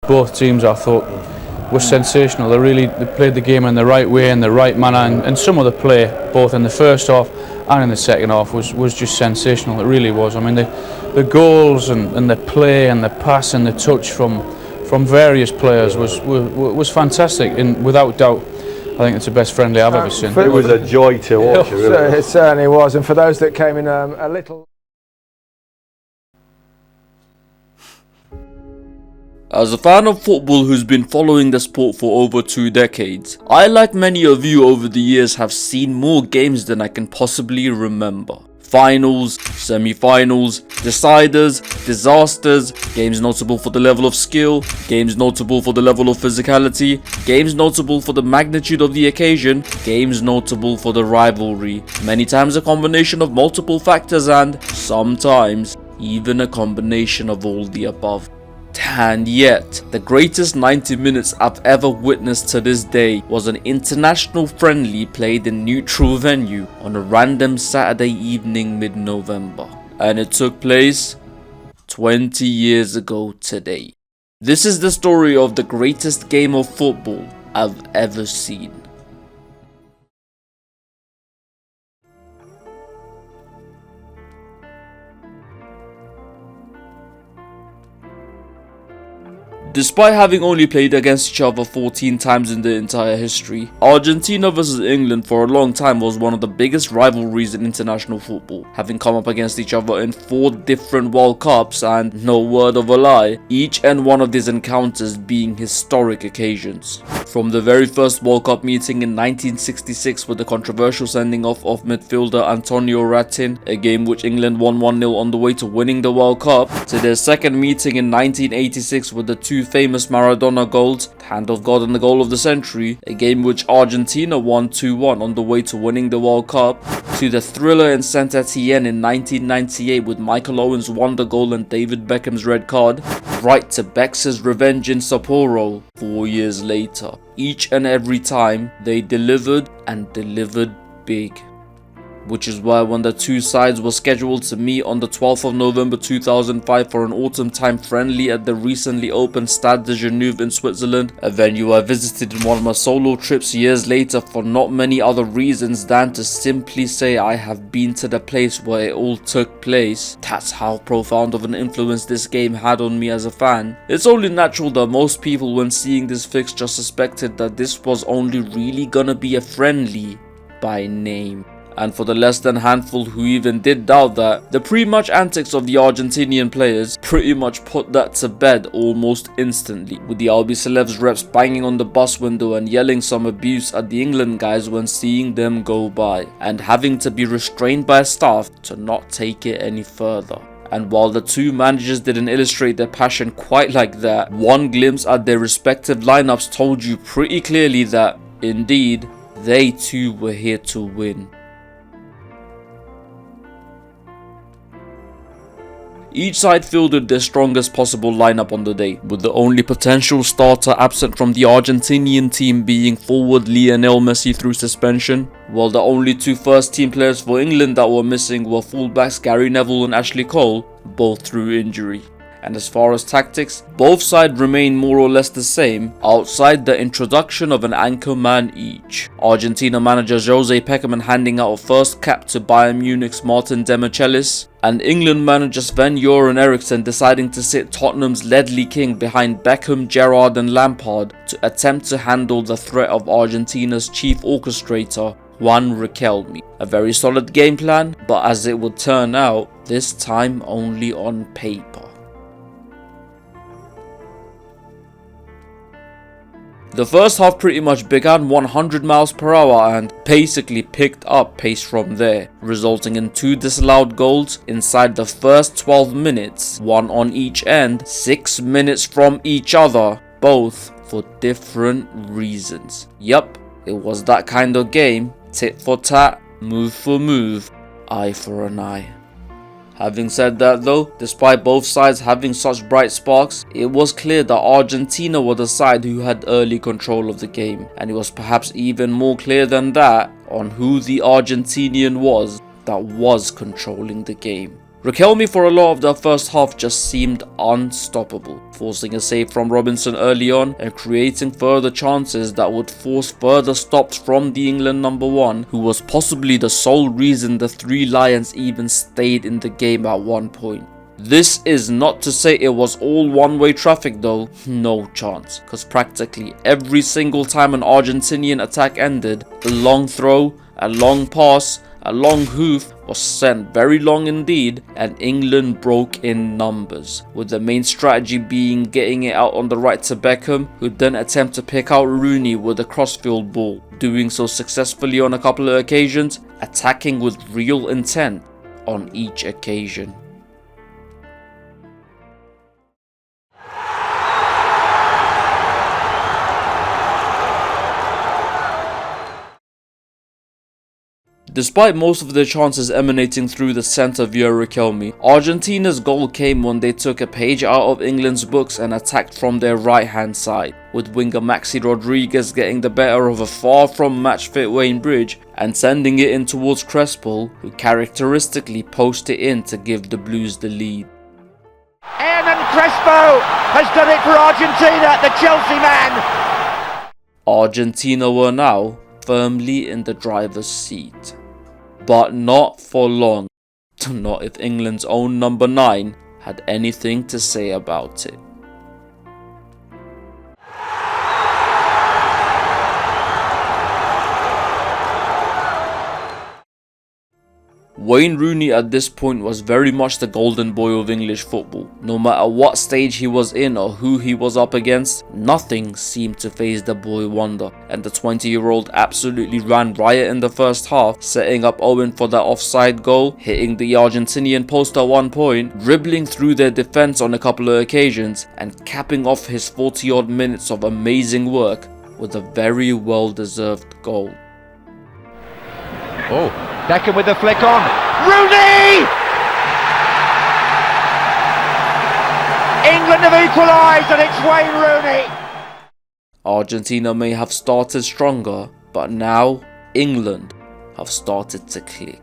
Both teams, I thought, were sensational. They played the game in the right way, in the right manner, and some of the play, both in the first half and in the second half, was just sensational. It really was. I mean, the goals and the play and the pass and the touch from various players was fantastic, and without doubt, I think it's the best friendly I've ever seen. It was a joy to watch. It certainly was, and for those that came in a little. As a fan of football who's been following the sport for over 2 decades, I, like many of you over the years, have seen more games than I can possibly remember. Finals, semi-finals, deciders, disasters, games notable for the level of skill, games notable for the level of physicality, games notable for the magnitude of the occasion, games notable for the rivalry, many times a combination of multiple factors, and sometimes even a combination of all the above. And yet, the greatest 90 minutes I've ever witnessed to this day was an international friendly played in neutral venue on a random Saturday evening mid-November. And it took place 20 years ago today. This is the story of the greatest game of football I've ever seen. Despite having only played against each other 14 times in the entire history, Argentina vs England for a long time was one of the biggest rivalries in international football, having come up against each other in 4 different World Cups, and, no word of a lie, each and one of these encounters being historic occasions. From the very first World Cup meeting in 1966 with the controversial sending off of midfielder Antonio Ratin, a game which England won 1-0 on the way to winning the World Cup, to their second meeting in 1986 with the 2 famous Maradona goals, Hand of God and the Goal of the Century, a game which Argentina won 2-1 on the way to winning the World Cup, to the thriller in Saint Etienne in 1998 with Michael Owen's wonder goal and David Beckham's red card, right to Beck's revenge in Sapporo 4 years later. Each and every time, they delivered, and delivered big. Which is why when the 2 sides were scheduled to meet on the 12th of November 2005 for an autumn time friendly at the recently opened Stade de Genève in Switzerland, a venue I visited in one of my solo trips years later for not many other reasons than to simply say I have been to the place where it all took place. That's how profound of an influence this game had on me as a fan. It's only natural that most people when seeing this fixture suspected that this was only really gonna be a friendly by name. And for the less than handful who even did doubt that, the pre-match antics of the Argentinian players pretty much put that to bed almost instantly, with the Albi Celebs reps banging on the bus window and yelling some abuse at the England guys when seeing them go by, and having to be restrained by staff to not take it any further. And while the 2 managers didn't illustrate their passion quite like that, one glimpse at their respective lineups told you pretty clearly that, indeed, they too were here to win. Each side fielded their strongest possible lineup on the day, with the only potential starter absent from the Argentinian team being forward Lionel Messi through suspension, while the only 2 first team players for England that were missing were fullbacks Gary Neville and Ashley Cole, both through injury. And as far as tactics, both sides remain more or less the same, outside the introduction of an anchor man each. Argentina manager Jose Pekerman handing out a first cap to Bayern Munich's Martin Demichelis, and England managers Sven-Göran Eriksson deciding to sit Tottenham's Ledley King behind Beckham, Gerrard and Lampard to attempt to handle the threat of Argentina's chief orchestrator, Juan Riquelme. A very solid game plan, but as it would turn out, this time only on paper. The first half pretty much began 100 miles per hour and basically picked up pace from there, resulting in 2 disallowed goals inside the first 12 minutes, 1 on each end, 6 minutes from each other, both for different reasons. Yup, it was that kind of game, tit for tat, move for move, eye for an eye. Having said that though, despite both sides having such bright sparks, it was clear that Argentina were the side who had early control of the game, and it was perhaps even more clear than that on who the Argentinian was that was controlling the game. Riquelme for a lot of the first half just seemed unstoppable, forcing a save from Robinson early on and creating further chances that would force further stops from the England number 1, who was possibly the sole reason the Three Lions even stayed in the game at one point. This is not to say it was all one-way traffic though, no chance, because practically every single time an Argentinian attack ended, a long throw, a long pass, a long hoof was sent very long indeed, and England broke in numbers, with the main strategy being getting it out on the right to Beckham, who then attempt to pick out Rooney with a crossfield ball, doing so successfully on a couple of occasions, attacking with real intent on each occasion. Despite most of their chances emanating through the centre via Riquelme, Argentina's goal came when they took a page out of England's books and attacked from their right hand side, with winger Maxi Rodriguez getting the better of a far from match fit Wayne Bridge and sending it in towards Crespo, who characteristically posted it in to give the Blues the lead. And Crespo has done it for Argentina, the Chelsea man! Argentina were now firmly in the driver's seat. But not for long, not if England's own number 9 had anything to say about it. Wayne Rooney at this point was very much the golden boy of English football. No matter what stage he was in or who he was up against, nothing seemed to faze the boy wonder, and the 20-year-old absolutely ran riot in the first half, setting up Owen for that offside goal, hitting the Argentinian post at one point, dribbling through their defence on a couple of occasions, and capping off his 40-odd minutes of amazing work with a very well-deserved goal. Oh. Beckham with the flick on. Rooney! England have equalised and it's Wayne Rooney. Argentina may have started stronger, but now England have started to click.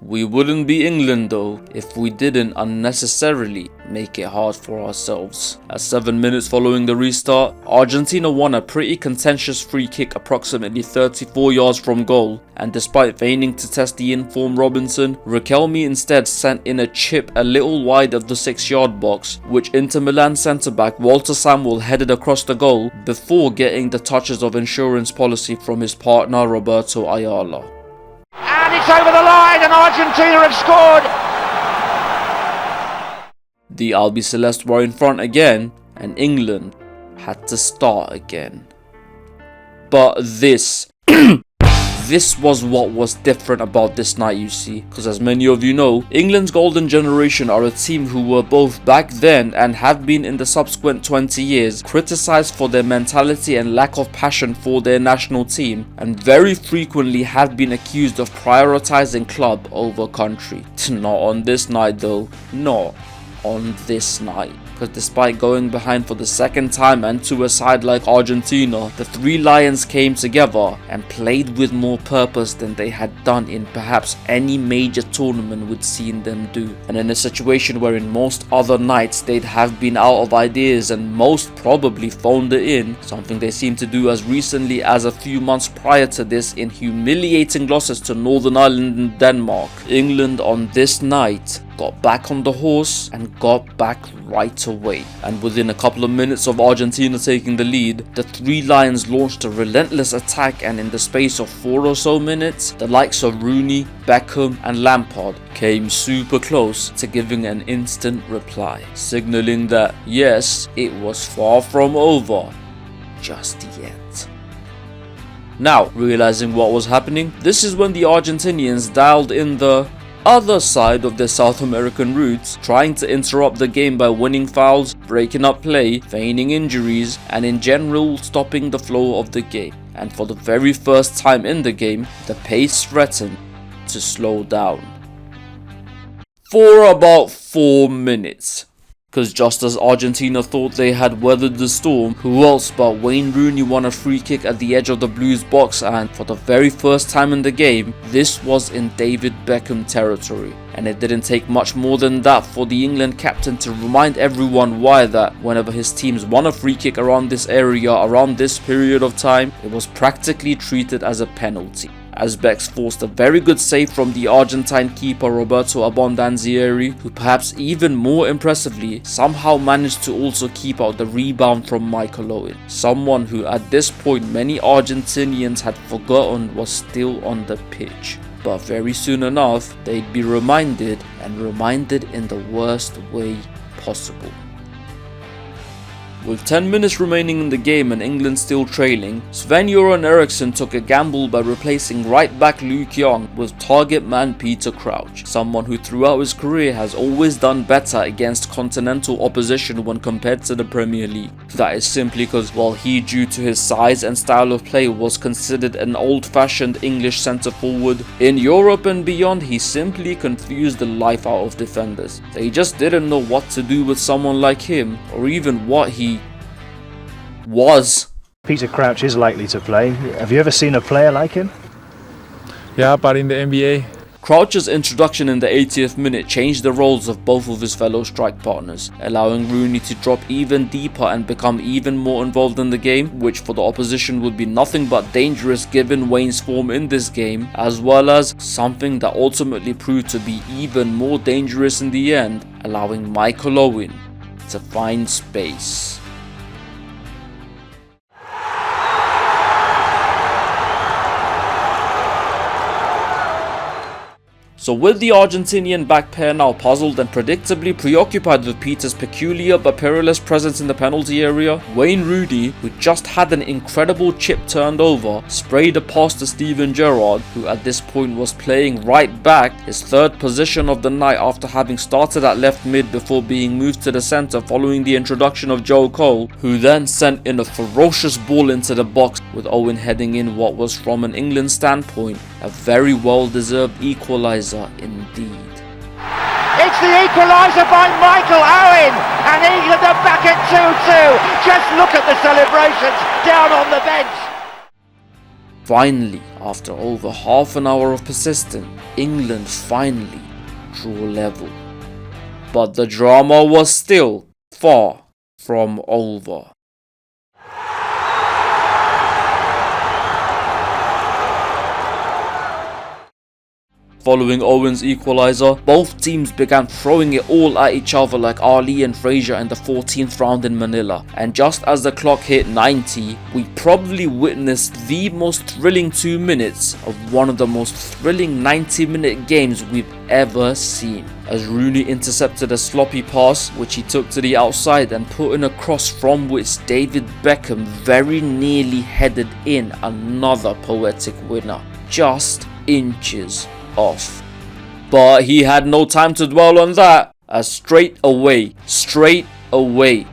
We wouldn't be England though if we didn't unnecessarily make it hard for ourselves. At 7 minutes following the restart, Argentina won a pretty contentious free kick approximately 34 yards from goal, and despite feigning to test the in-form Robinson, Riquelme instead sent in a chip a little wide of the 6-yard box, which Inter Milan centre-back Walter Samuel headed across the goal before getting the touches of insurance policy from his partner Roberto Ayala. And it's over the line and Argentina have scored! The Albiceleste were in front again and England had to start again. But this was what was different about this night, you see, because as many of you know, England's golden generation are a team who were both back then and have been in the subsequent 20 years criticised for their mentality and lack of passion for their national team, and very frequently have been accused of prioritising club over country. Not on this night though, not on this night. Because despite going behind for the second time and to a side like Argentina, the Three Lions came together and played with more purpose than they had done in perhaps any major tournament we'd seen them do. And in a situation where in most other nights they'd have been out of ideas and most probably phoned it in, something they seemed to do as recently as a few months prior to this in humiliating losses to Northern Ireland and Denmark, England on this night got back on the horse and got back right away. And within a couple of minutes of Argentina taking the lead, the Three Lions launched a relentless attack, and in the space of 4 or so minutes, the likes of Rooney, Beckham and Lampard came super close to giving an instant reply, signalling that yes, it was far from over just yet. Now, realizing what was happening, this is when the Argentinians dialed in the other side of their South American roots, trying to interrupt the game by winning fouls, breaking up play, feigning injuries, and in general stopping the flow of the game. And for the very first time in the game, the pace threatened to slow down. For about 4 minutes. Because just as Argentina thought they had weathered the storm, who else but Wayne Rooney won a free kick at the edge of the Blues box, and for the very first time in the game, this was in David Beckham territory. And it didn't take much more than that for the England captain to remind everyone why that whenever his teams won a free kick around this area, around this period of time, it was practically treated as a penalty. As Becks forced a very good save from the Argentine keeper Roberto Abondanzieri, who perhaps even more impressively somehow managed to also keep out the rebound from Michael Owen, someone who at this point many Argentinians had forgotten was still on the pitch. But very soon enough, they'd be reminded, and reminded in the worst way possible. With 10 minutes remaining in the game and England still trailing, Sven-Göran Eriksson took a gamble by replacing right back Luke Young with target man Peter Crouch, someone who throughout his career has always done better against continental opposition when compared to the Premier League. That is simply because while he, due to his size and style of play, was considered an old-fashioned English centre forward, in Europe and beyond he simply confused the life out of defenders. They just didn't know what to do with someone like him, or even what he was. Peter Crouch is likely to play. Have you ever seen a player like him? Yeah, but in the NBA. Crouch's introduction in the 80th minute changed the roles of both of his fellow strike partners, allowing Rooney to drop even deeper and become even more involved in the game, which for the opposition would be nothing but dangerous given Wayne's form in this game, as well as something that ultimately proved to be even more dangerous in the end, allowing Michael Owen to find space. So with the Argentinian back pair now puzzled and predictably preoccupied with Peter's peculiar but perilous presence in the penalty area, Wayne Rooney, who just had an incredible chip turned over, sprayed a pass to Steven Gerrard, who at this point was playing right back, his third position of the night after having started at left mid before being moved to the centre following the introduction of Joe Cole, who then sent in a ferocious ball into the box, with Owen heading in what was from an England standpoint a very well-deserved equaliser indeed. It's the equaliser by Michael Owen, and England are back at 2-2. Just look at the celebrations down on the bench. Finally, after over half an hour of persistence, England finally drew level. But the drama was still far from over. Following Owen's equaliser, both teams began throwing it all at each other like Ali and Frazier in the 14th round in Manila. And just as the clock hit 90, we probably witnessed the most thrilling 2 minutes of one of the most thrilling 90-minute games we've ever seen. As Rooney intercepted a sloppy pass which he took to the outside and put in a cross from which David Beckham very nearly headed in another poetic winner, just inches off. But he had no time to dwell on that, as straight away,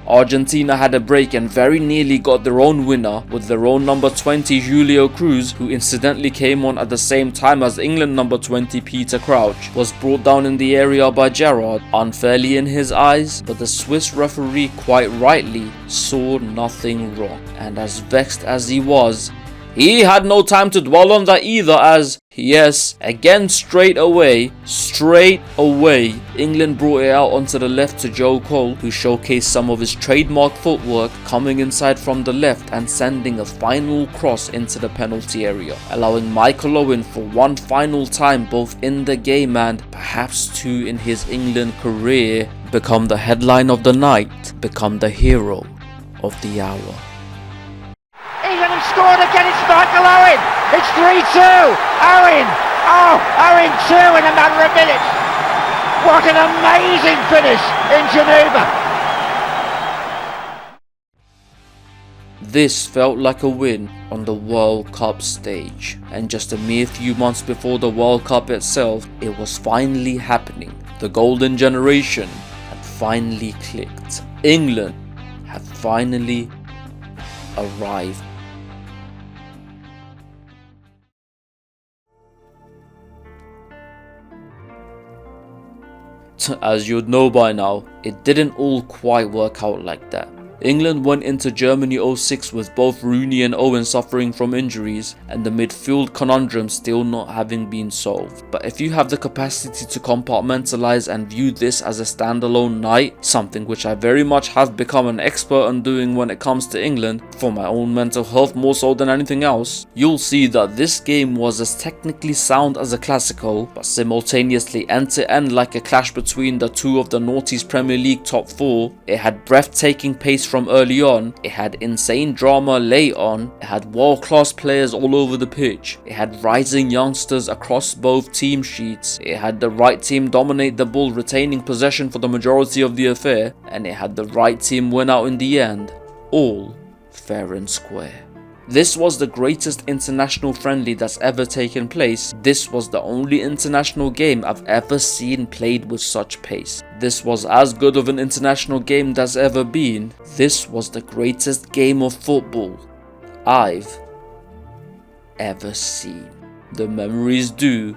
Argentina had a break and very nearly got their own winner with their own number 20 Julio Cruz, who incidentally came on at the same time as England number 20 Peter Crouch, was brought down in the area by Gerrard, unfairly in his eyes, but the Swiss referee quite rightly saw nothing wrong, and as vexed as he was, he had no time to dwell on that either, as, yes, again straight away, England brought it out onto the left to Joe Cole, who showcased some of his trademark footwork, coming inside from the left and sending a final cross into the penalty area, allowing Michael Owen for one final time both in the game and perhaps two in his England career, become the headline of the night, become the hero of the hour. England have scored again, it's Michael Owen. It's 3-2. Owen. Oh, Owen 2 in a matter of minutes. What an amazing finish in Geneva. This felt like a win on the World Cup stage, and just a mere few months before the World Cup itself, it was finally happening. The golden generation had finally clicked. England had finally arrived. But as you'd know by now, it didn't all quite work out like that. England went into Germany 06 with both Rooney and Owen suffering from injuries and the midfield conundrum still not having been solved. But if you have the capacity to compartmentalize and view this as a standalone night, something which I very much have become an expert on doing when it comes to England, for my own mental health more so than anything else, you'll see that this game was as technically sound as a classical, but simultaneously end to end like a clash between the two of the noughties Premier League top four. It had breathtaking pace from early on, it had insane drama late on, it had world-class players all over the pitch, it had rising youngsters across both team sheets, it had the right team dominate the ball retaining possession for the majority of the affair, and it had the right team win out in the end, all fair and square. This was the greatest international friendly that's ever taken place. This was the only international game I've ever seen played with such pace. This was as good of an international game that's ever been. This was the greatest game of football I've ever seen. The memories do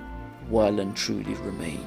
well and truly remain.